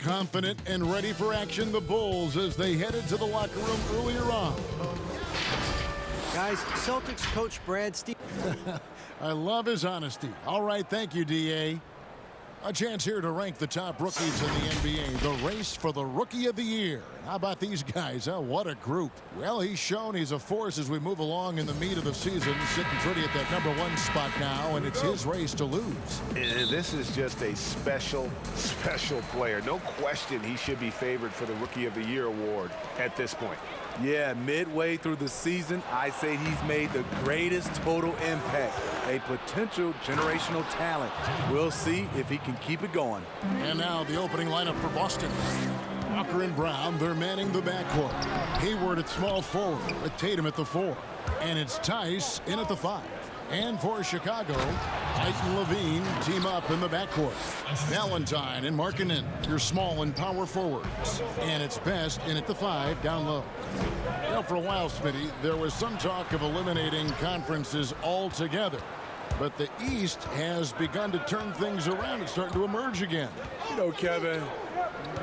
Confident and ready for action, the Bulls as they headed to the locker room earlier on. Guys, Celtics coach Brad Stevens. I love his honesty. All right, thank you, D.A. A chance here to rank the top rookies in the NBA. The race for the Rookie of the Year. How about these guys, huh? What a group. Well, he's shown he's a force as we move along in the meat of the season. Sitting pretty at that #1 spot now, and it's his race to lose. And this is just a special player. No question he should be favored for the Rookie of the Year award at this point. Yeah, midway through the season, I say he's made the greatest total impact. A potential generational talent. We'll see if he can keep it going. And now the opening lineup for Boston. Walker and Brown, they're manning the backcourt. Hayward at small forward with Tatum at the 4. And it's Tice in at the 5. And for Chicago, White and Levine team up in the backcourt. Valentine and Markkanen, your small and power forwards. And it's Best in at the 5 down low. You know, for a while, Smitty, there was some talk of eliminating conferences altogether. But the East has begun to turn things around. It's starting to emerge again. You know, Kevin,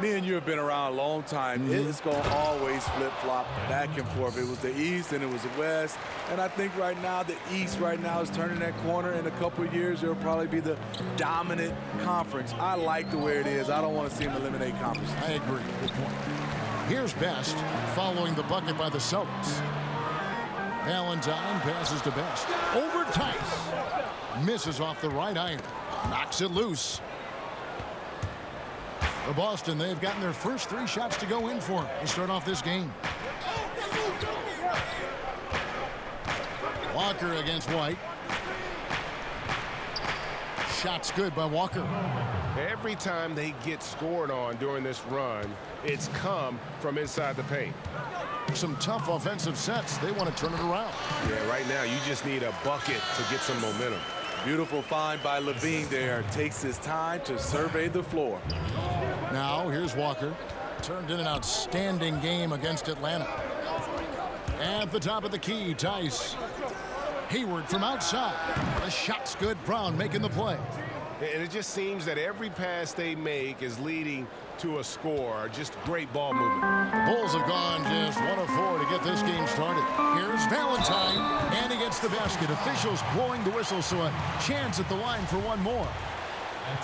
me and you have been around a long time. It's going to always flip-flop back and forth. It was the East and it was the West. And I think right now the East right now is turning that corner. In a couple of years, it'll probably be the dominant conference. I like the way it is. I don't want to see them eliminate conferences. I agree. Good point. Here's Best following the bucket by the Celtics. Valentine passes to Best. Over Tice. Misses off the right iron. Knocks it loose. For Boston, they've gotten their first 3 shots to go in for to start off this game. Walker against White. Shot's good by Walker. Every time they get scored on during this run, it's come from inside the paint. Some tough offensive sets. They want to turn it around. Yeah, right now you just need a bucket to get some momentum. Beautiful find by Levine there. Takes his time to survey the floor. Now here's Walker. Turned in an outstanding game against Atlanta. At the top of the key, Tice. Hayward from outside. The shot's good. Brown making the play. And it just seems that every pass they make is leading to a score. Just great ball movement. The Bulls have gone just 1 of 4 to get this game started. Here's Valentine, and he gets the basket. Officials blowing the whistle, so a chance at the line for one more.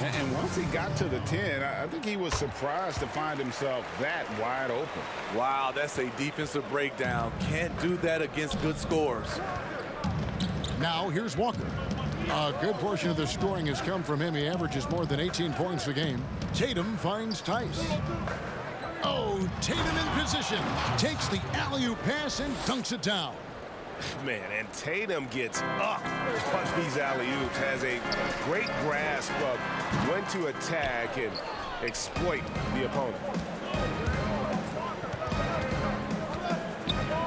And once he got to the 10, I think he was surprised to find himself that wide open. Wow, that's a defensive breakdown. Can't do that against good scores. Now here's Walker. A good portion of the scoring has come from him. He averages more than 18 points a game. Tatum finds Tice. Oh, Tatum in position. Takes the alley-oop pass and dunks it down. Man, and Tatum gets up. Punch these alley-oops. Has a great grasp of when to attack and exploit the opponent.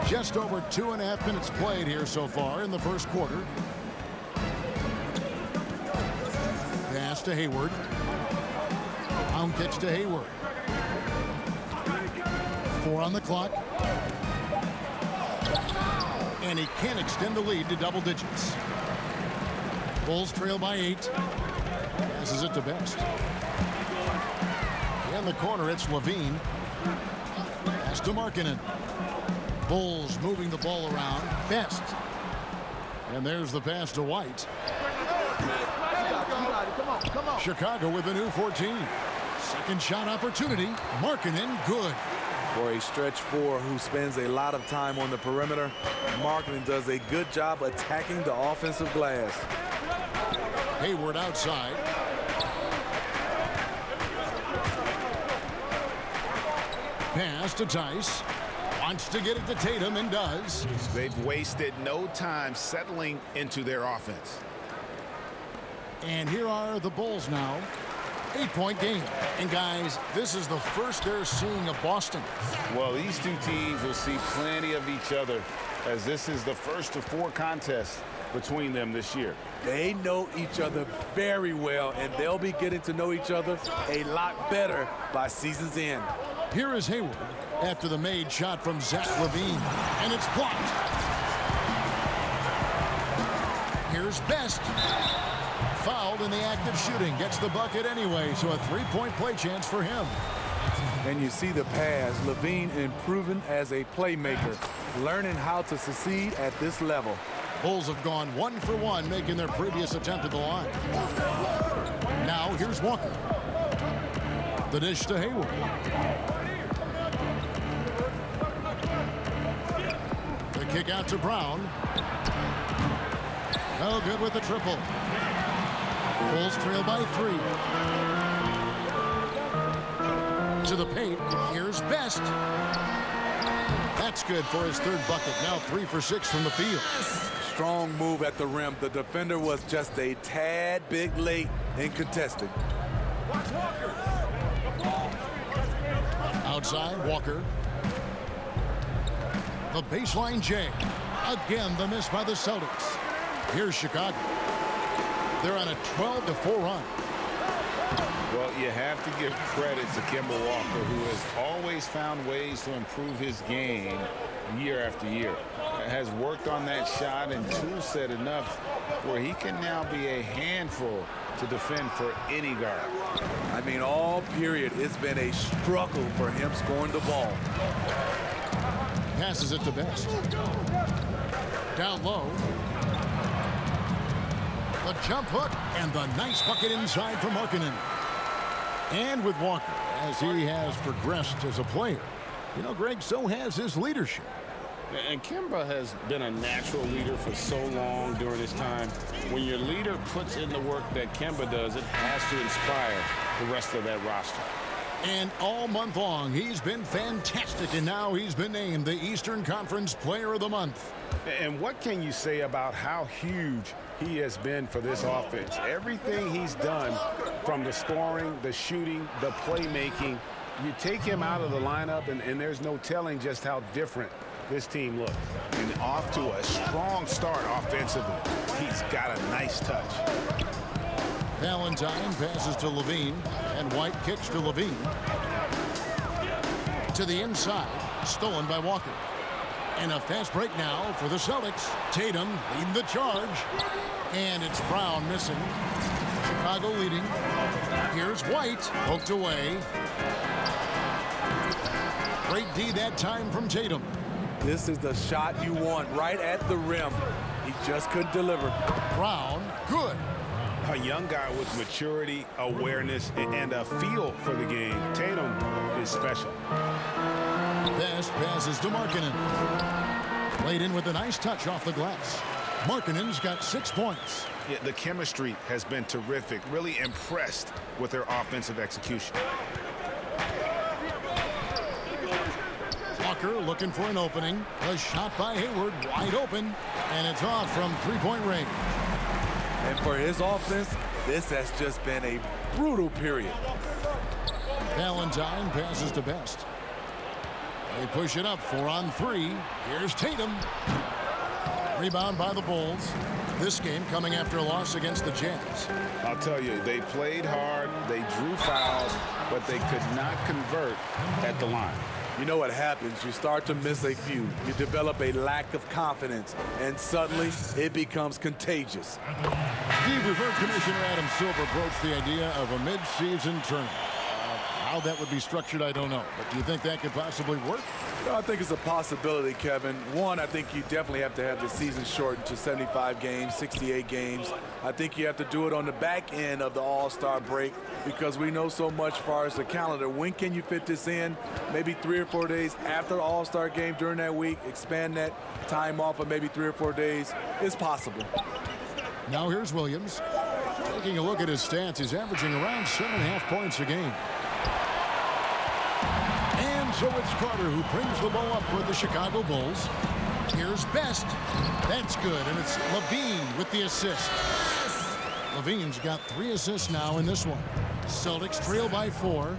Just over 2.5 minutes played here so far in the first quarter. Pass to Hayward. Brown gets to Hayward. 4 on the clock. And he can't extend the lead to double digits. Bulls trail by 8. Passes it to Best. In the corner, it's Levine. Pass to Markkanen. Bulls moving the ball around. Best. And there's the pass to White. Chicago with a new 14. Second shot opportunity. Markkanen, good. For a stretch 4 who spends a lot of time on the perimeter, Markkanen does a good job attacking the offensive glass. Hayward outside. Pass to Tice. Wants to get it to Tatum and does. They've wasted no time settling into their offense. And here are the Bulls now. 8-point game. And guys, this is the first they're seeing of Boston. Well, these two teams will see plenty of each other as this is the first of 4 contests between them this year. They know each other very well, and they'll be getting to know each other a lot better by season's end. Here is Hayward after the made shot from Zach LaVine, and it's blocked. Here's Best. Fouled in the act of shooting. Gets the bucket anyway, so a 3-point play chance for him. And you see the pass, Levine improving as a playmaker, learning how to succeed at this level. Bulls have gone 1 for 1, making their previous attempt at the line. Now here's Walker. The dish to Hayward. The kick out to Brown. No good with the triple. Bulls trail by 3. To the paint. Here's Best. That's good for his 3rd bucket. Now 3 for 6 from the field. Strong move at the rim. The defender was just a tad bit late in contesting. Outside, Walker. The baseline J. Again, the miss by the Celtics. Here's Chicago. They're on a 12-4 run. Well, you have to give credit to Kemba Walker, who has always found ways to improve his game year after year. Has worked on that shot and tool set enough where he can now be a handful to defend for any guard. I mean, all period, it's been a struggle for him scoring the ball. Passes it to Best. Down low. The jump hook and the nice bucket inside for Markkanen. And with Walker, as he has progressed as a player, you know, Greg, so has his leadership. And Kemba has been a natural leader for so long during his time. When your leader puts in the work that Kemba does, it has to inspire the rest of that roster. And all month long, he's been fantastic, and now he's been named the Eastern Conference Player of the Month. And what can you say about how huge he has been for this offense? Everything he's done, from the scoring, the shooting, the playmaking, you take him out of the lineup, and there's no telling just how different this team looks. And off to a strong start offensively. He's got a nice touch. Valentine passes to Levine, and White kicks to Levine. To the inside, stolen by Walker. And a fast break now for the Celtics. Tatum leading the charge. And it's Brown missing. Chicago leading. Here's White, poked away. Great D that time from Tatum. This is the shot you want, right at the rim. He just couldn't deliver. Brown, good. A young guy with maturity, awareness, and a feel for the game. Tatum is special. Best passes to Markkanen. Played in with a nice touch off the glass. Markkanen's got 6 points. Yeah, the chemistry has been terrific. Really impressed with their offensive execution. Walker looking for an opening. A shot by Hayward, wide open, and it's off from 3-point range. And for his offense, this has just been a brutal period. Valentine passes to Best. They push it up 4 on 3. Here's Tatum. Rebound by the Bulls. This game coming after a loss against the Jazz. I'll tell you, they played hard, they drew fouls, but they could not convert at the line. You know what happens? You start to miss a few. You develop a lack of confidence, and suddenly it becomes contagious. Steve, we've heard Commissioner Adam Silver broach the idea of a mid-season tournament. How that would be structured, I don't know. But do you think that could possibly work? I think it's a possibility, Kevin. One, I think you definitely have to have the season shortened to 75 games, 68 games. I think you have to do it on the back end of the All-Star break because we know so much as far as the calendar. When can you fit this in? Maybe 3 or 4 days after the All-Star game during that week. Expand that time off of maybe 3 or 4 days. It's possible. Now here's Williams. Taking a look at his stats, he's averaging around 7.5 points a game. So it's Carter who brings the ball up for the Chicago Bulls. Here's Best. That's good, and it's Levine with the assist. Levine's got 3 assists now in this one. Celtics trail by 4.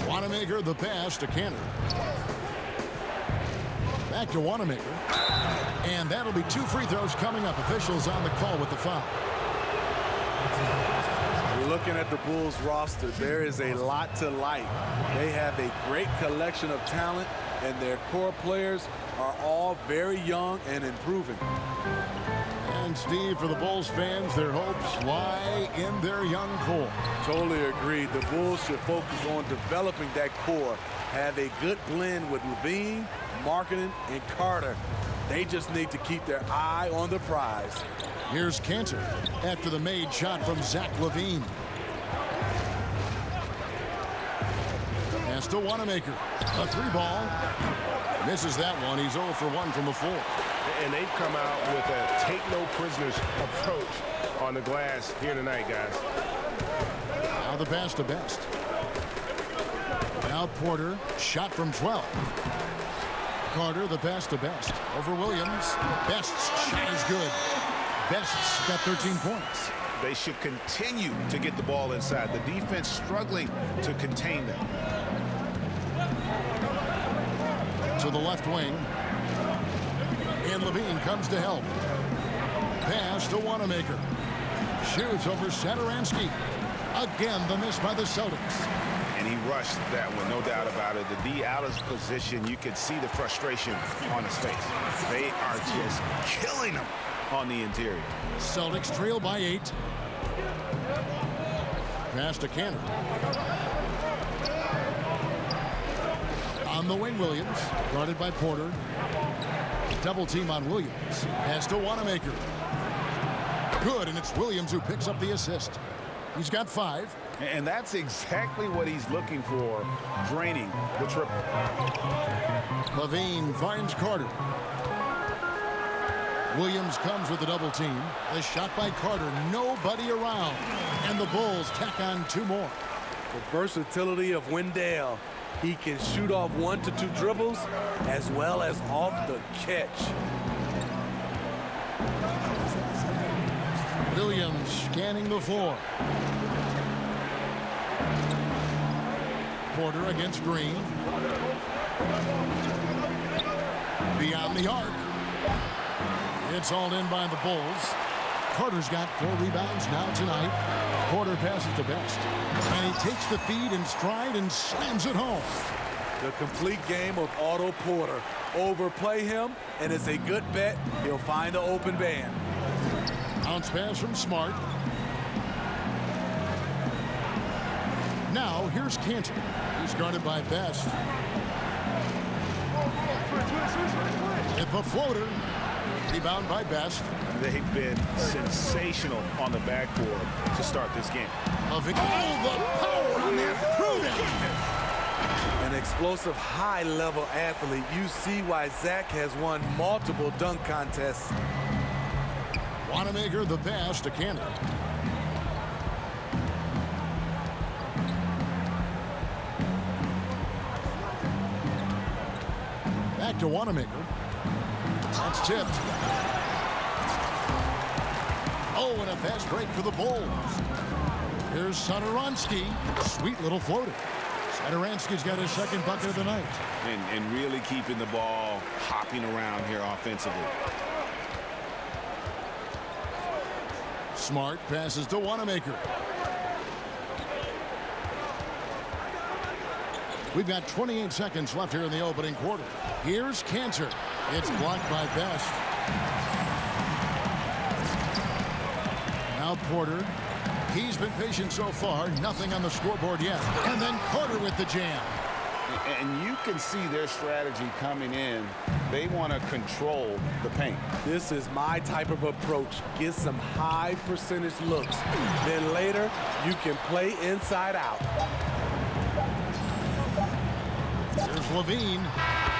Wanamaker the pass to Cantor. Back to Wanamaker. And that'll be 2 free throws coming up. Officials on the call with the foul. Looking at the Bulls roster, there is a lot to like. They have a great collection of talent, and their core players are all very young and improving. And Steve, for the Bulls fans, their hopes lie in their young core. Totally agreed. The Bulls should focus on developing that core. Have a good blend with Levine, Markkanen, and Carter. They just need to keep their eye on the prize. Here's Cantor after the made shot from Zach LaVine. Pass to Wanamaker. A three ball. Misses that one. He's 0 for 1 from the floor. And they've come out with a take no prisoners approach on the glass here tonight, guys. Now the pass to Best. Now Porter, shot from 12. Carter, the pass to Best. Over Williams. Best's shot is good. Best's got 13 points. They should continue to get the ball inside. The defense struggling to contain them. To the left wing. And Levine comes to help. Pass to Wanamaker. Shoots over Satoransky. Again, the miss by the Celtics. And he rushed that one, no doubt about it. The D out of position, you could see the frustration on his face. They are just killing him on the interior. Celtics trail by 8. Pass to Cantor. On the wing, Williams. Guarded by Porter. Double team on Williams. Pass to Wanamaker. Good, and it's Williams who picks up the assist. He's got 5. And that's exactly what he's looking for, draining the triple. Levine finds Carter. Williams comes with the double team. The shot by Carter, nobody around. And the Bulls tack on 2 more. The versatility of Wendell. He can shoot off 1 to 2 dribbles as well as off the catch. Williams scanning the floor. Porter against Green. Beyond the arc. It's all in by the Bulls. Carter's got 4 rebounds now tonight. Porter passes to Best. And he takes the feed in stride and slams it home. The complete game of Otto Porter. Overplay him, and it's a good bet he'll find the open man. Bounce pass from Smart. Now here's Cantor. He's guarded by Best. At the floater. Rebound by Best. They've been sensational on the backboard to start this game. Oh, the power on that throw-down. An explosive, high-level athlete. You see why Zach has won multiple dunk contests. Wanamaker the pass to Cantor. Back to Wanamaker. That's tipped. Oh, and a fast break for the Bulls. Here's Satoransky. Sweet little floater. Satoransky's got his second bucket of the night. And really keeping the ball hopping around here offensively. Smart passes to Wanamaker. We've got 28 seconds left here in the opening quarter. Here's Cantor. It's blocked by Best. Now Porter. He's been patient so far. Nothing on the scoreboard yet. And then Carter with the jam. And you can see their strategy coming in. They want to control the paint. This is my type of approach. Get some high percentage looks. Then later, you can play inside out. There's Levine.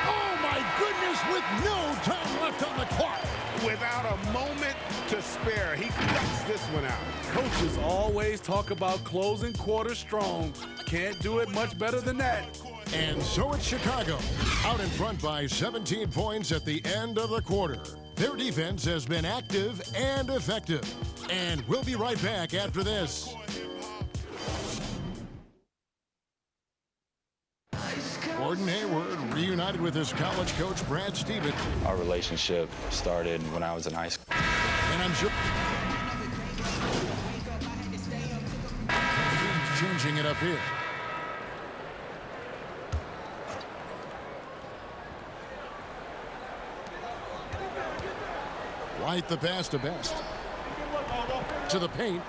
Oh, my goodness, with no time left on the clock. Without a moment to spare, he cuts this one out. Coaches always talk about closing quarters strong. Can't do it much better than that. And so it's Chicago, out in front by 17 points at the end of the quarter. Their defense has been active and effective. And we'll be right back after this. Gordon Hayward reunited with his college coach, Brad Stevens. Our relationship started when I was in high school. And I'm sure he's changing it up here. White the pass to Best. To the paint.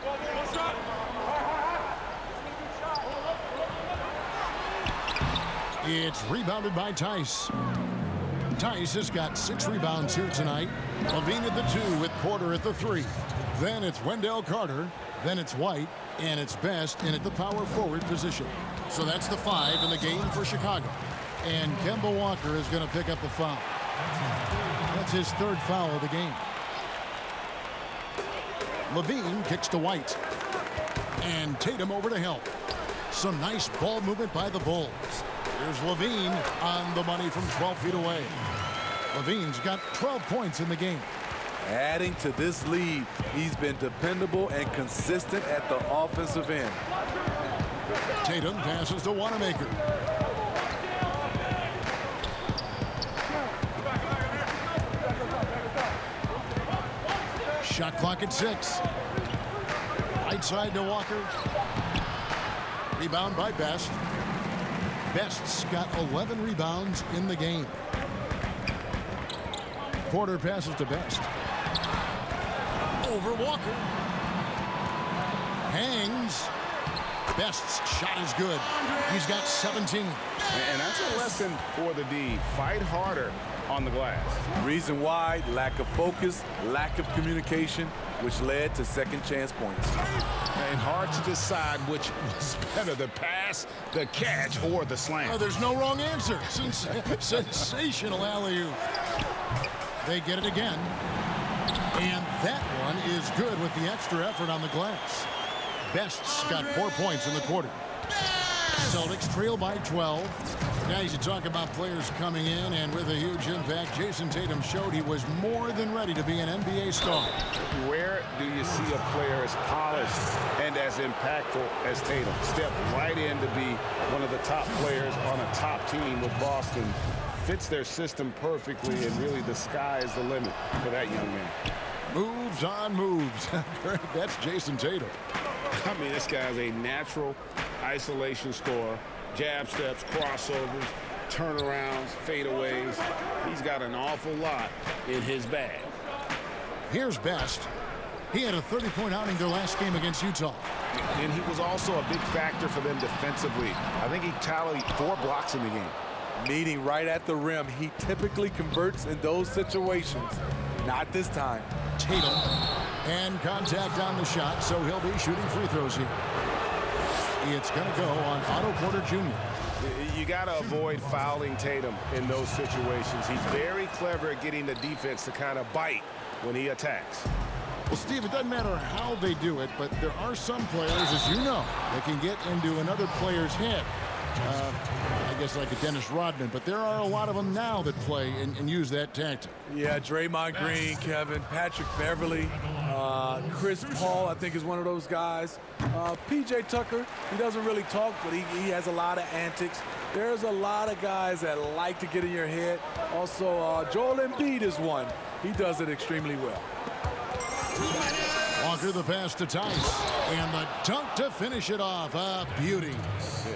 It's rebounded by Tice. Tice has got 6 rebounds here tonight. Levine at the 2 with Porter at the 3. Then it's Wendell Carter. Then it's White. And it's Best in at the power forward position. So that's the 5 in the game for Chicago. And Kemba Walker is going to pick up the foul. That's his 3rd foul of the game. Levine kicks to White. And Tatum over to help. Some nice ball movement by the Bulls. Here's Levine on the money from 12 feet away. Levine's got 12 points in the game. Adding to this lead, he's been dependable and consistent at the offensive end. Tatum passes to Wanamaker. Shot clock at 6. Right side to Walker. Rebound by Best. Best's got 11 rebounds in the game. Porter passes to Best. Over Walker. Hangs. Best's shot is good. He's got 17. And that's a lesson for the D. Fight harder on the glass. Reason why: lack of focus, lack of communication, which led to second chance points. And hard to decide which was better, the pass, the catch, or the slam. Oh, there's no wrong answer. Sensational alley-oop. They get it again. And that one is good with the extra effort on the glass. Best's got 4 points in the quarter. Celtics trail by 12. Guys, you talk about players coming in and with a huge impact. Jason Tatum showed he was more than ready to be an NBA star. Where do you see a player as polished and as impactful as Tatum? Step right in to be one of the top players on a top team with Boston. Fits their system perfectly, and really the sky is the limit for that young man. Moves on moves. That's Jason Tatum. I mean, this guy's a natural isolation scorer. Jab steps, crossovers, turnarounds, fadeaways. He's got an awful lot in his bag. Here's Best. He had a 30-point outing their last game against Utah. And he was also a big factor for them defensively. I think he tallied 4 blocks in the game. Meeting right at the rim, he typically converts in those situations. Not this time. Tatum. And contact on the shot, so he'll be shooting free throws here. It's going to go on Otto Porter Jr. You got to avoid fouling Tatum in those situations. He's very clever at getting the defense to kind of bite when he attacks. Well, Steve, it doesn't matter how they do it, but there are some players, as you know, that can get into another player's head. I guess like a Dennis Rodman, but there are a lot of them now that play and use that tactic. Yeah, Draymond Green, Kevin, Patrick Beverly, Chris Paul, I think is one of those guys. PJ Tucker, he doesn't really talk, but he has a lot of antics. There's a lot of guys that like to get in your head. Also, Joel Embiid is one. He does it extremely well. Walker the pass to Tice. And the dunk to finish it off. A beauty.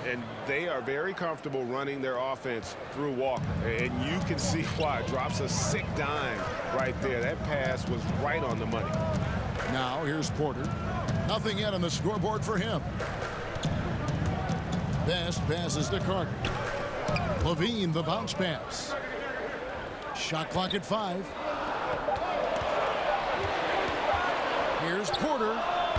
And they are very comfortable running their offense through Walker. And you can see why. Drops a sick dime right there. That pass was right on the money. Now here's Porter. Nothing yet on the scoreboard for him. Best passes to Carter. Levine the bounce pass. Shot clock at 5. Here's Porter.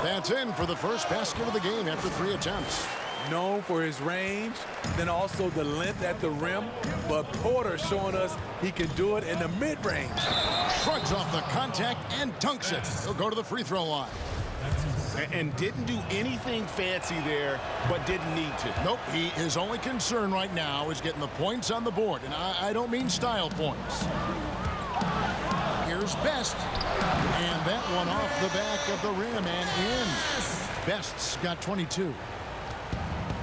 That's in for the first basket of the game after 3 attempts. Known for his range, then also the length at the rim, but Porter showing us he can do it in the mid-range. Shrugs off the contact and dunks it. He'll go to the free throw line. And didn't do anything fancy there, but didn't need to. Nope, his only concern right now is getting the points on the board, and I don't mean style points. Here's Best, and that one off the back of the rim and in. Best's got 22.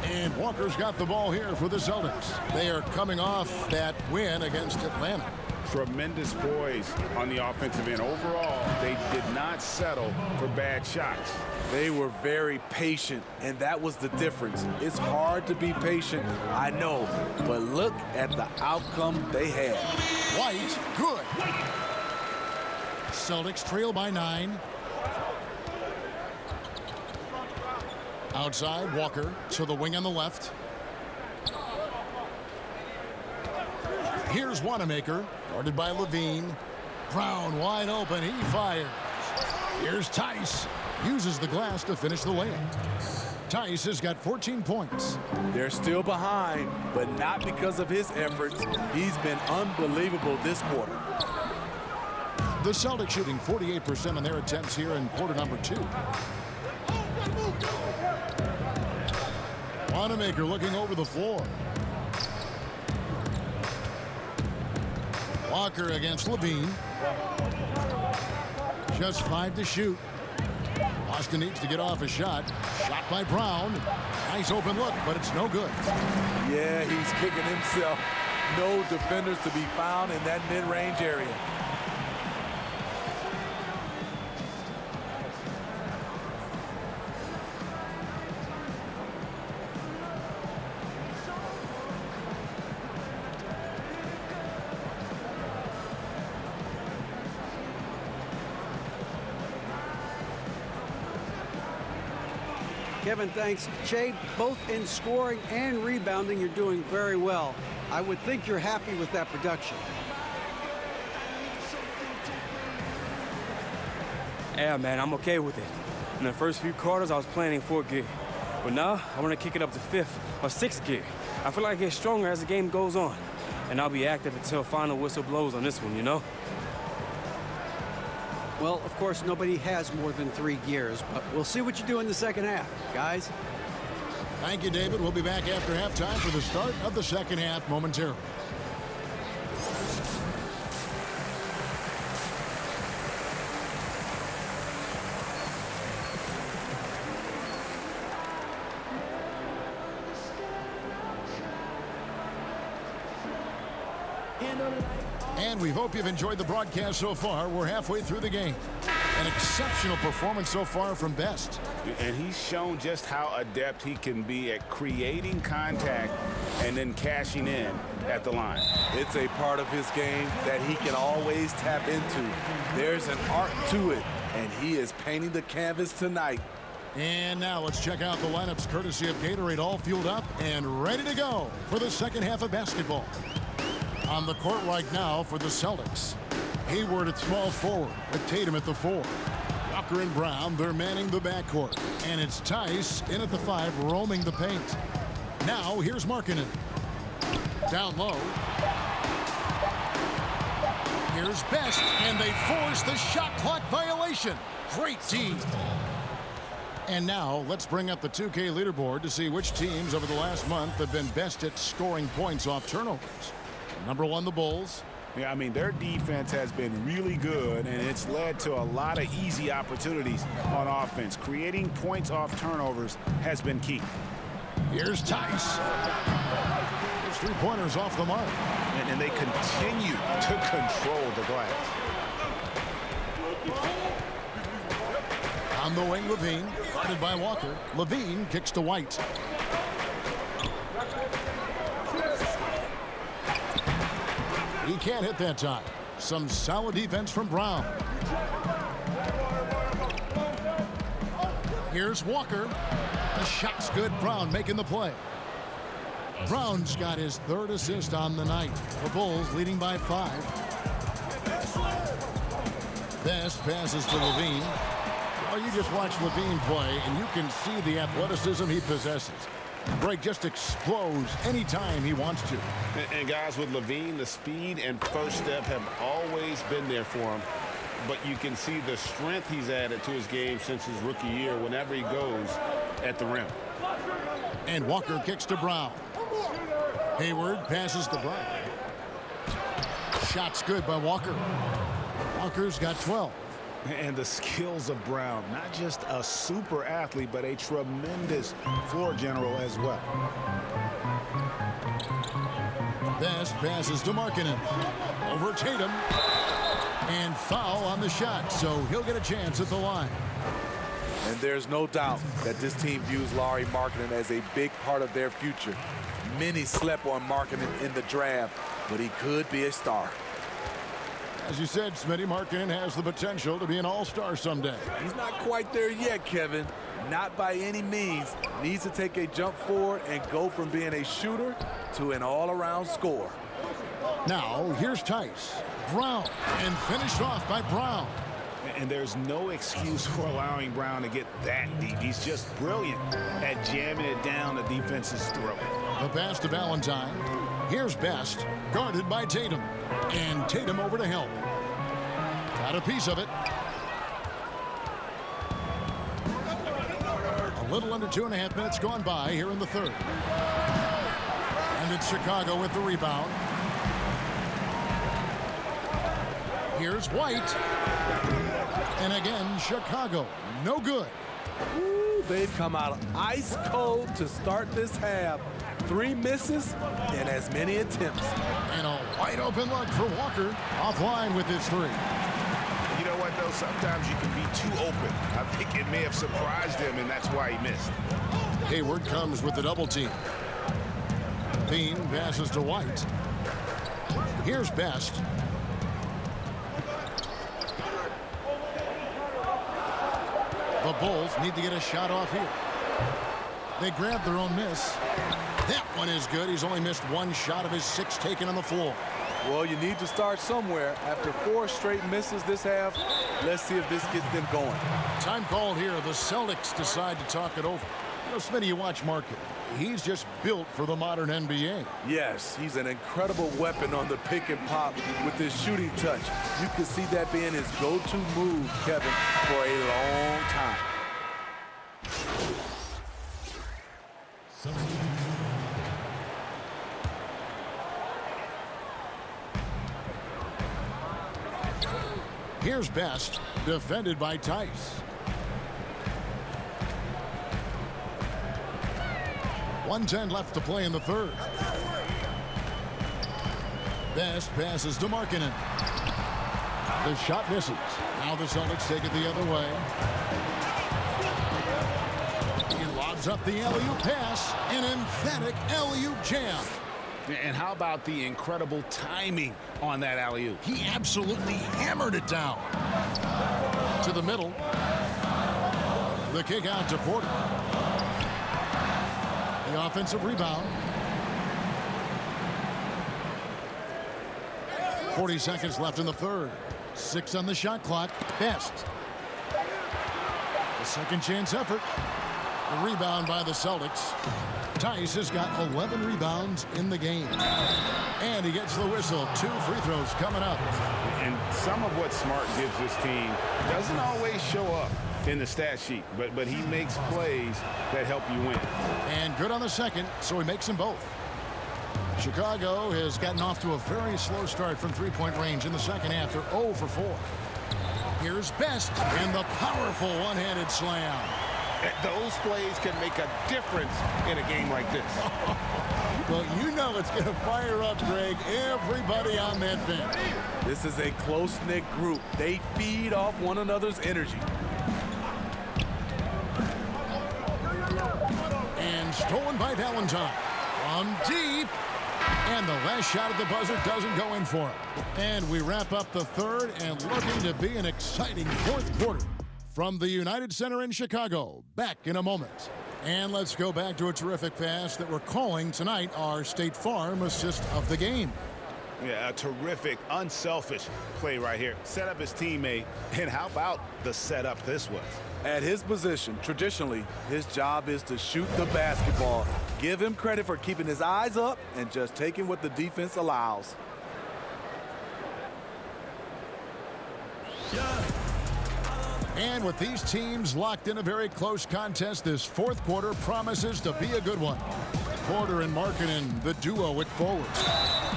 And Walker's got the ball here for the Celtics. They are coming off that win against Atlanta. Tremendous poise on the offensive end. Overall, they did not settle for bad shots. They were very patient, and that was the difference. It's hard to be patient, I know, but look at the outcome they had. White, good. Celtics trail by 9. Outside, Walker to the wing on the left. Here's Wanamaker, guarded by Levine. Brown wide open, he fires. Here's Tice, uses the glass to finish the layup. Tice has got 14 points. They're still behind, but not because of his efforts. He's been unbelievable this quarter. The Celtics shooting 48% on their attempts here in quarter number 2. Wanamaker looking over the floor. Walker against Levine. Just 5 to shoot. Boston needs to get off a shot. Shot by Brown. Nice open look, but it's no good. Yeah, he's kicking himself. No defenders to be found in that mid-range area. Kevin, thanks. Shea, both in scoring and rebounding, you're doing very well. I would think you're happy with that production. Yeah, man, I'm okay with it. In the first few quarters, I was playing in 4th gear. But now, I want to kick it up to 5th or 6th gear. I feel like I get stronger as the game goes on. And I'll be active until final whistle blows on this one, you know? Well, of course, nobody has more than 3 gears, but we'll see what you do in the second half, guys. Thank you, David. We'll be back after halftime for the start of the second half momentarily. And we hope you've enjoyed the broadcast so far. We're halfway through the game. An exceptional performance so far from Best. And he's shown just how adept he can be at creating contact and then cashing in at the line. It's a part of his game that he can always tap into. There's an art to it, and he is painting the canvas tonight. And now let's check out the lineups courtesy of Gatorade, all fueled up and ready to go for the second half of basketball. On the court right now for the Celtics. Hayward at small forward, with Tatum at the 4. Walker and Brown, they're manning the backcourt. And it's Tice in at the 5, roaming the paint. Now here's Markkanen. Down low. Here's Best, and they force the shot clock violation. Great team. And now let's bring up the 2K leaderboard to see which teams over the last month have been best at scoring points off turnovers. Number 1, the Bulls. Yeah, I mean, their defense has been really good, and it's led to a lot of easy opportunities on offense. Creating points off turnovers has been key. Here's Tice. His 3-pointers off the mark. And they continue to control the glass. On the wing, Levine, guarded by Walker. Levine kicks to White. He can't hit that time. Some solid defense from Brown. Here's Walker. The shot's good. Brown making the play. Brown's got his 3rd assist on the night. The Bulls leading by 5. Best passes to Levine. Well, you just watch Levine play, and you can see the athleticism he possesses. Break just explodes anytime he wants to. And guys, with Levine, the speed and first step have always been there for him. But you can see the strength he's added to his game since his rookie year whenever he goes at the rim. And Walker kicks to Brown. Hayward passes to Brown. Shot's good by Walker. Walker's got 12. And the skills of Brown, not just a super athlete, but a tremendous floor general as well. Best passes to Markkanen. Over Tatum. And foul on the shot, so he'll get a chance at the line. And there's no doubt that this team views Lauri Markkanen as a big part of their future. Many slept on Markkanen in the draft, but he could be a star. As you said, Smitty, Markkanen has the potential to be an all-star someday. He's not quite there yet, Kevin. Not by any means. Needs to take a jump forward and go from being a shooter to an all-around scorer. Now, here's Tice. Brown, and finished off by Brown. And there's no excuse for allowing Brown to get that deep. He's just brilliant at jamming it down the defense's throat. The pass to Valentine. Here's Best, guarded by Tatum. And Tatum over to help. Got a piece of it. A little under 2.5 minutes gone by here in the third. And it's Chicago with the rebound. Here's White. And again, Chicago. No good. Ooh, they've come out ice cold to start this half. 3 misses and as many attempts. And a wide open look for Walker. Offline with his 3. You know what, though? Sometimes you can be too open. I think it may have surprised him, and that's why he missed. Hayward comes with the double team. Bean passes to White. Here's Best. The Bulls need to get a shot off here. They grab their own miss. That one is good. He's only missed 1 shot of his 6 taken on the floor. Well, you need to start somewhere. After 4 straight misses this half, let's see if this gets them going. Time called here. The Celtics decide to talk it over. You know, Smitty, you watch Markkanen. He's just built for the modern NBA. Yes, he's an incredible weapon on the pick and pop with his shooting touch. You could see that being his go-to move, Kevin, for a long time. Here's Best, defended by Tice. 1:10 left to play in the third. Best passes to Markkanen. The shot misses. Now the Celtics take it the other way. He lobs up the alley-oop pass. An emphatic alley-oop jam. And how about the incredible timing on that alley-oop? He absolutely hammered it down. To the middle. The kick out to Porter. The offensive rebound. 40 seconds left in the third. 6 on the shot clock. Best. The second chance effort. The rebound by the Celtics. Tice has got 11 rebounds in the game. And he gets the whistle. 2 free throws coming up. And some of what Smart gives this team doesn't always show up in the stat sheet, but he makes plays that help you win. And good on the second, so he makes them both. Chicago has gotten off to a very slow start from three-point range in the second half. They're 0 for 4. Here's Best and the powerful one-handed slam. Those plays can make a difference in a game like this. Well, you know it's going to fire up, Greg, everybody on that bench. This is a close-knit group. They feed off one another's energy. And stolen by Valentine. From deep. And the last shot at the buzzer doesn't go in for him. And we wrap up the third and looking to be an exciting fourth quarter. From the United Center in Chicago, back in a moment. And let's go back to a terrific pass that we're calling tonight our State Farm assist of the game. Yeah, a terrific, unselfish play right here. Set up his teammate, and how about the setup this was? At his position, traditionally, his job is to shoot the basketball. Give him credit for keeping his eyes up and just taking what the defense allows. And with these teams locked in a very close contest, this fourth quarter promises to be a good one. Porter and Markkanen, the duo at forwards.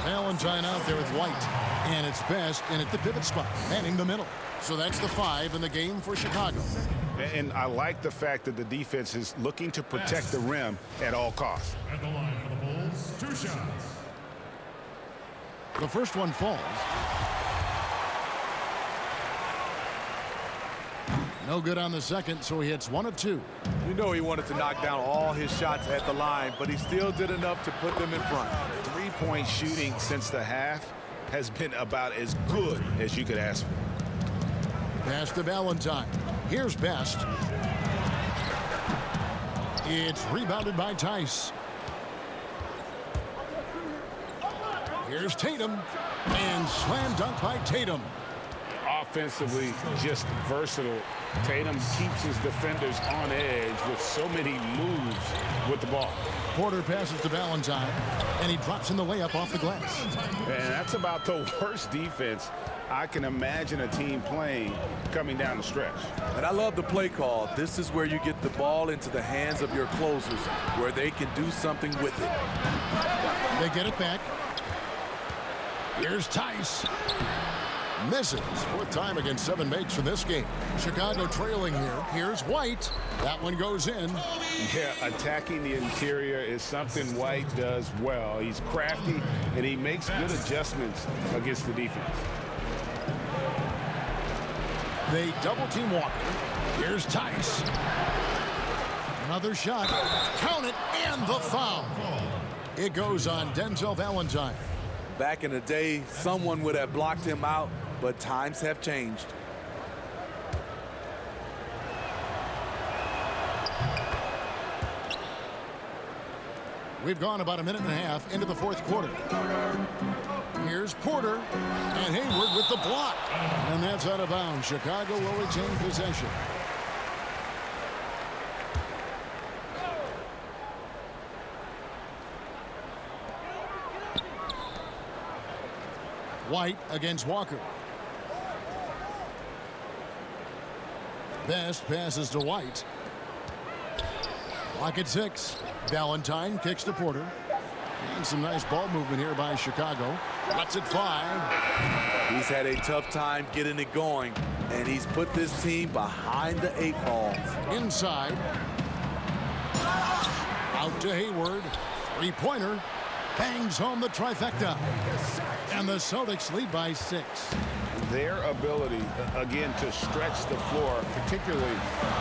Valentine out there with White. And it's Best in at the pivot spot, manning the middle. So that's the 5 in the game for Chicago. And I like the fact that the defense is looking to protect the rim at all costs. At the line for the Bulls, 2 shots. The first one falls. No good on the second, so he hits 1 of 2. You know he wanted to knock down all his shots at the line, but he still did enough to put them in front. 3-point shooting since the half. has been about as good as you could ask for. Pass to Valentine. Here's Best. It's rebounded by Tice. Here's Tatum. And slam dunk by Tatum. Offensively, just versatile. Tatum keeps his defenders on edge with so many moves with the ball. Porter passes to Valentine, and he drops in the layup off the glass. And that's about the worst defense I can imagine a team playing coming down the stretch. And I love the play call. This is where you get the ball into the hands of your closers, where they can do something with it. They get it back. Here's Tice. Misses. Fourth time against 7 makes for this game. Chicago trailing here. Here's White. That one goes in. Yeah, attacking the interior is something White does well. He's crafty, and he makes good adjustments against the defense. They double team Walker. Here's Tice. Another shot. Count it, and the foul. It goes on Denzel Valentine. Back in the day, someone would have blocked him out, but times have changed. We've gone about a minute and a half into the fourth quarter. Here's Porter, and Hayward with the block. And that's out of bounds. Chicago will retain possession. White against Walker. Best passes to White. Clock at 6. Valentine kicks to Porter. And some nice ball movement here by Chicago. Lets it fly. He's had a tough time getting it going, and he's put this team behind the 8 ball. Inside. Out to Hayward. Three-pointer. Bangs home the trifecta. And the Celtics lead by 6. Their ability, again, to stretch the floor, particularly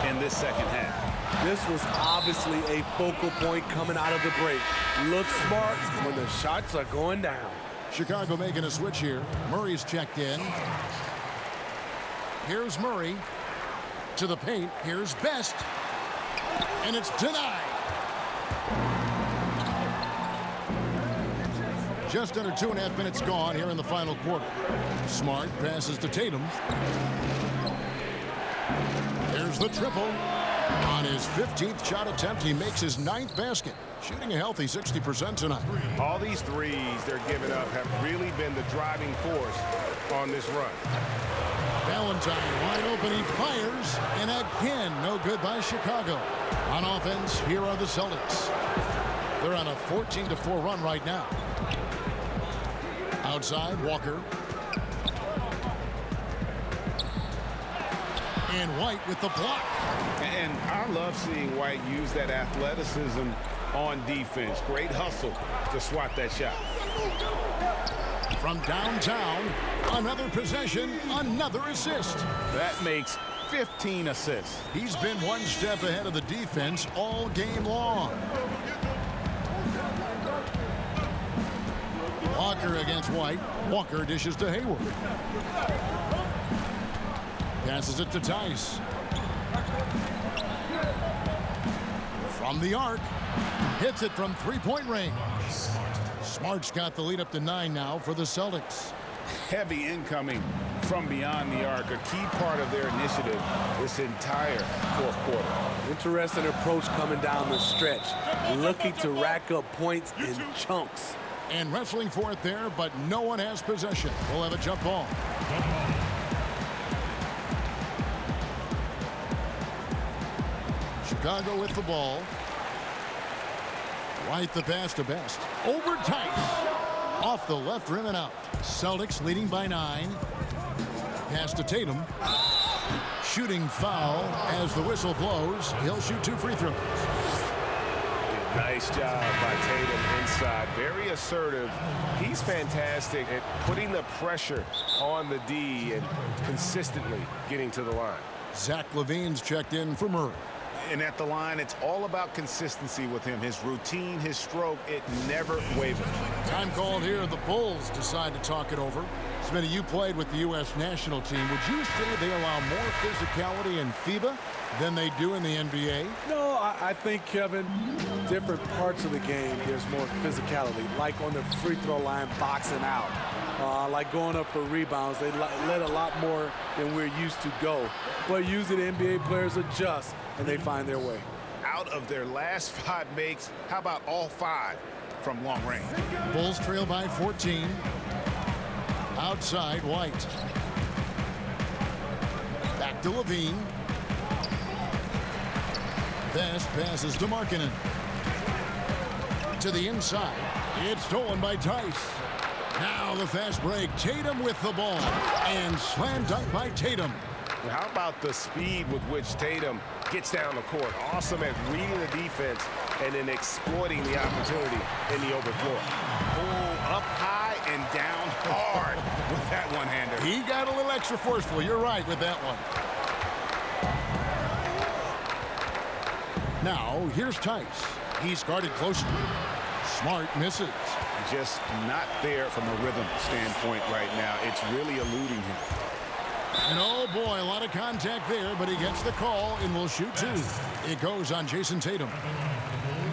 in this second half. This was obviously a focal point coming out of the break. Look smart when the shots are going down. Chicago making a switch here. Murray's checked in. Here's Murray. To the paint. Here's Best. And it's denied. Just under 2.5 minutes gone here in the final quarter. Smart passes to Tatum. There's the triple. On his 15th shot attempt, he makes his 9th basket. Shooting a healthy 60% tonight. All these threes they're giving up have really been the driving force on this run. Valentine wide open, he fires, and again, no good by Chicago. On offense, here are the Celtics. They're on a 14-4 run right now. Outside, Walker. And White with the block. And I love seeing White use that athleticism on defense. Great hustle to swat that shot. From downtown, another possession, another assist. That makes 15 assists. He's been one step ahead of the defense all game long. Walker against White. Walker dishes to Hayward. Passes it to Tice. From the arc. Hits it from three-point range. Smart's got the lead up to 9 now for the Celtics. Heavy incoming from beyond the arc, a key part of their initiative this entire fourth quarter. Interesting approach coming down the stretch, looking to rack up points in chunks. And wrestling for it there, but no one has possession. We'll have a jump ball. Chicago with the ball. Right the pass to Best. Over Tice. Off the left rim and out. Celtics leading by 9. Pass to Tatum. Shooting foul as the whistle blows. He'll shoot 2 free throws. Nice job by Tatum inside. Very assertive. He's fantastic at putting the pressure on the D and consistently getting to the line. Zach LaVine's checked in for Murray. And at the line, it's all about consistency with him. His routine, his stroke, it never wavers. Time called here. The Bulls decide to talk it over. Smitty, you played with the U.S. national team. Would you say they allow more physicality in FIBA than they do in the NBA? No, I think, Kevin, different parts of the game, there's more physicality. Like on the free throw line, boxing out. Like going up for rebounds, they let a lot more than we're used to go. But usually the NBA players adjust, and they find their way. Out of their last 5 makes, how about all 5 from long range? Bulls trail by 14. Outside, White. Back to Levine. Best passes to Markkanen. To the inside. It's stolen by Tice. Now the fast break. Tatum with the ball. And slam dunk by Tatum. How about the speed with which Tatum gets down the court? Awesome at reading the defense and then exploiting the opportunity in the open floor. Oh, up high and down hard with that one-hander. He got a little extra forceful. You're right with that one. Now, here's Tice. He's guarded closely. Smart misses. Just not there from a rhythm standpoint right now. It's really eluding him. And oh boy, a lot of contact there, but he gets the call and will shoot 2. It goes on Jason Tatum.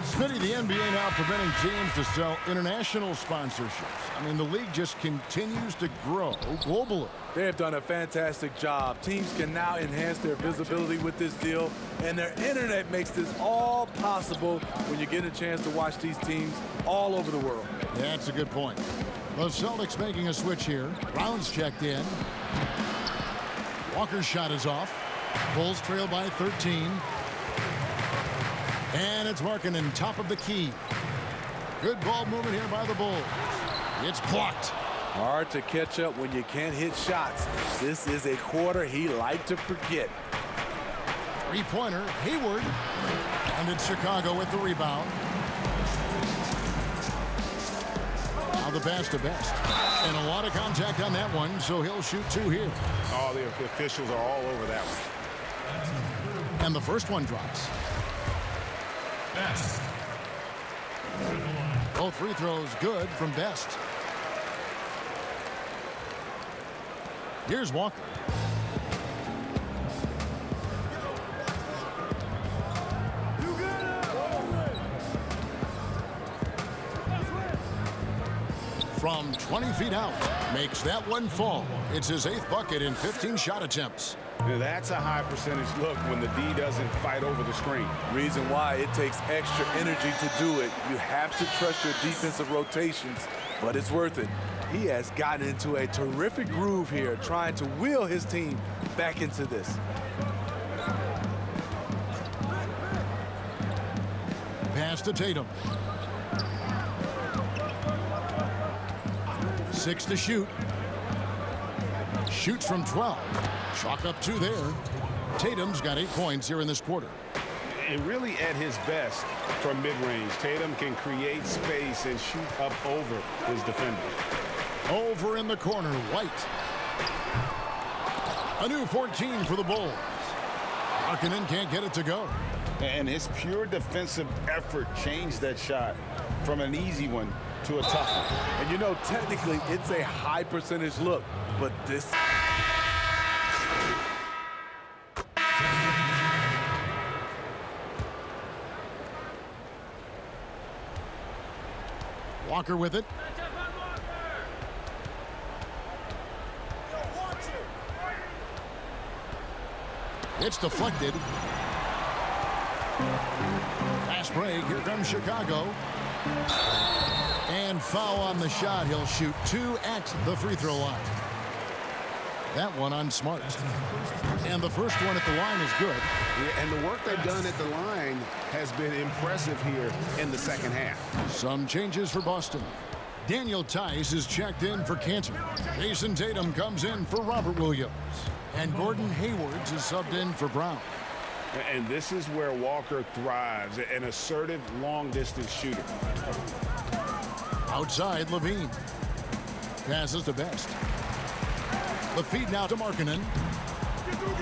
Smitty, the NBA now preventing teams to sell international sponsorships. I mean, the league just continues to grow globally. They have done a fantastic job. Teams can now enhance their visibility with this deal, and their internet makes this all possible when you get a chance to watch these teams all over the world. That's a good point. The Celtics making a switch here. Brown's checked in. Walker's shot is off. Bulls trail by 13. And it's Markkanen, top of the key. Good ball movement here by the Bulls. It's blocked. Hard to catch up when you can't hit shots. This is a quarter he liked to forget. Three-pointer, Hayward. And it's Chicago with the rebound. Now the pass to Best. And a lot of contact on that one, so he'll shoot 2 here. Oh, the officials are all over that one. And the first one drops. Best. Both free throws good from Best. Here's Walker. From 20 feet out, makes that one fall. It's his 8th bucket in 15 shot attempts. Now, that's a high percentage look when the D doesn't fight over the screen. Reason why it takes extra energy to do it. You have to trust your defensive rotations, but it's worth it. He has gotten into a terrific groove here, trying to wheel his team back into this. Pass to Tatum. 6 to shoot. Shoots from 12. Chalk up 2 there. Tatum's got 8 points here in this quarter. And really at his best from mid-range, Tatum can create space and shoot up over his defenders. Over in the corner, White. A new 14 for the Bulls. Markkanen can't get it to go. And his pure defensive effort changed that shot from an easy one to a tough one. And you know, technically, it's a high percentage look, but this... Walker with it. It's deflected. Fast break. Here comes Chicago. And foul on the shot. He'll shoot 2 at the free throw line. That one on Smart. And the first one at the line is good. Yeah, and the work they've done at the line has been impressive here in the second half. Some changes for Boston. Daniel Tice is checked in for Cantor. Jason Tatum comes in for Robert Williams. And Gordon Hayward is subbed in for Brown. And this is where Walker thrives, an assertive long-distance shooter. Outside, Levine. Passes to Best. The feed now to Markkanen.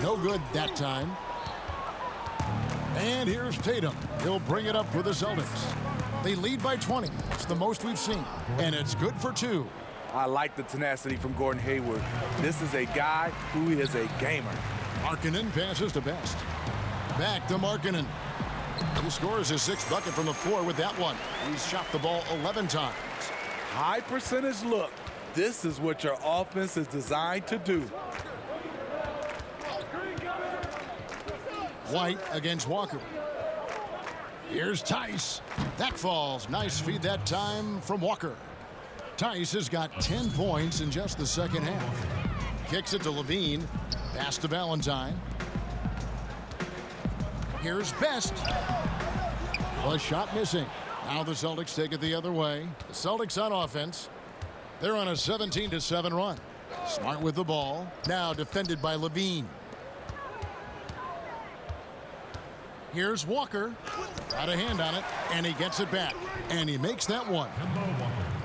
No good that time. And here's Tatum. He'll bring it up for the Celtics. They lead by 20. It's the most we've seen. And it's good for 2. I like the tenacity from Gordon Hayward. This is a guy who is a gamer. Markkanen passes to Best. Back to Markkanen. He scores his 6th bucket from the floor with that one. He's shot the ball 11 times. High percentage look. This is what your offense is designed to do. White against Walker. Here's Tice. That falls. Nice feed that time from Walker. Tice has got 10 points in just the second half. Kicks it to Levine. Pass to Valentine. Here's Best. A shot missing. Now the Celtics take it the other way. The Celtics on offense. They're on a 17-7 run. Smart with the ball. Now defended by Levine. Here's Walker. Got a hand on it, and he gets it back. And he makes that one.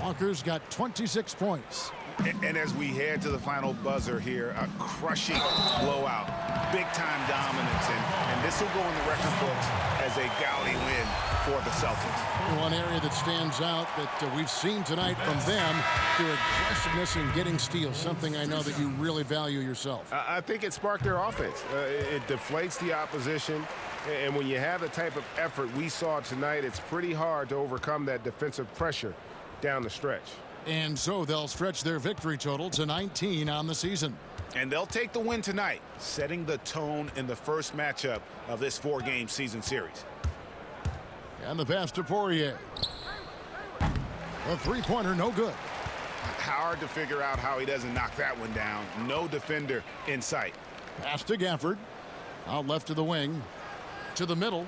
Walker's got 26 points. And as we head to the final buzzer here, a crushing blowout, big-time dominance, and this will go in the record books as a gaudy win for the Celtics. One area that stands out that we've seen tonight from them, their aggressiveness in getting steals, something I know that you really value yourself. I think it sparked their offense. It deflates the opposition, and when you have the type of effort we saw tonight, it's pretty hard to overcome that defensive pressure down the stretch. And so they'll stretch their victory total to 19 on the season. And they'll take the win tonight, setting the tone in the first matchup of this 4-game season series. And the pass to Poirier. A three-pointer, no good. Hard to figure out how he doesn't knock that one down. No defender in sight. Pass to Gafford. Out left to the wing. To the middle.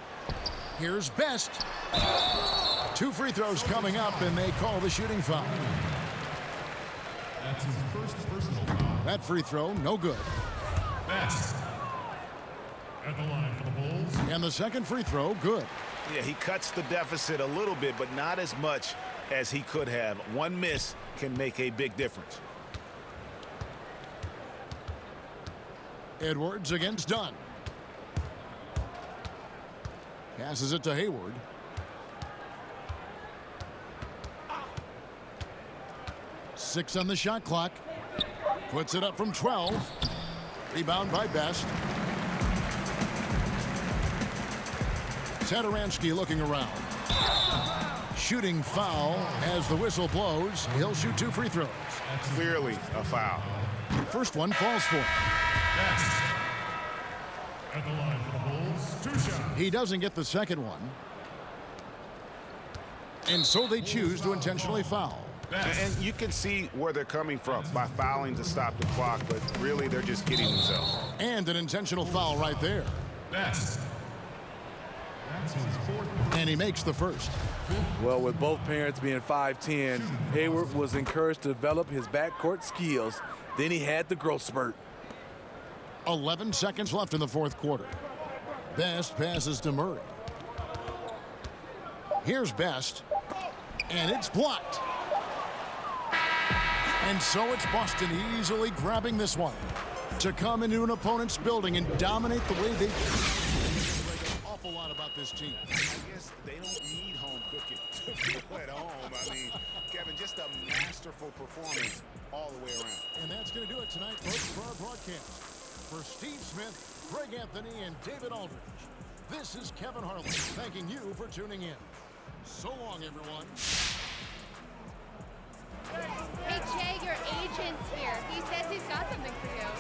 Here's Best. 2 free throws coming up, and they call the shooting foul. That's his first personal foul. That free throw, no good. Best. At the line for the Bulls. And the second free throw, good. Yeah, he cuts the deficit a little bit, but not as much as he could have. One miss can make a big difference. Edwards against Dunn. Passes it to Hayward. Six on the shot clock. Puts it up from 12. Rebound by Best. Satoransky looking around. Shooting foul as the whistle blows. He'll shoot 2 free throws. Clearly a foul. First one falls for him. Best. At the line for the Bulls. 2 shots. He doesn't get the second one. And so they choose to intentionally foul. And you can see where they're coming from by fouling to stop the clock, but really they're just kidding themselves. And an intentional foul right there. Best. That's his 4th. And he makes the first. Well, with both parents being 5'10", Hayward was encouraged to develop his backcourt skills. Then he had the growth spurt. 11 seconds left in the fourth quarter. Best passes to Murray. Here's Best. And it's blocked. And so it's Boston easily grabbing this one to come into an opponent's building and dominate the way they do. An awful lot about this team. I guess they don't need home cooking to feel at home. I mean, Kevin, just a masterful performance all the way around. And that's going to do it tonight, folks, for our broadcast. For Steve Smith, Greg Anthony, and David Aldridge, this is Kevin Harlan thanking you for tuning in. So long, everyone. Hey, Jay, your agent's here. He says he's got something for you.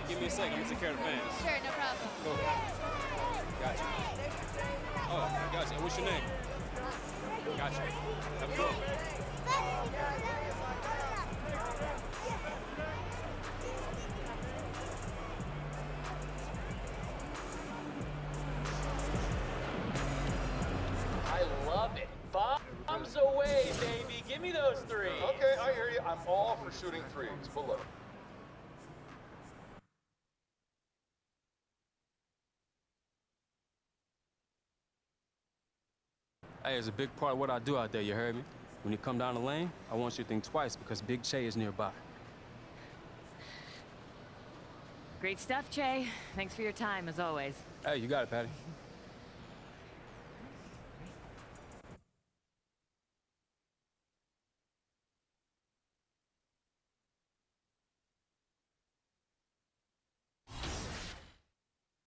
Give me a second. You take care of the fans. Sure, no problem. Cool. Gotcha. Oh, gotcha. And what's your name? Gotcha. Have a good one. I love it. Bombs away, baby. Give me those 3. Okay, I hear you. I'm all for shooting 3s, but look. Hey, it's a big part of what I do out there, you heard me? When you come down the lane, I want you to think twice because Big Che is nearby. Great stuff, Che. Thanks for your time, as always. Hey, you got it, Patty.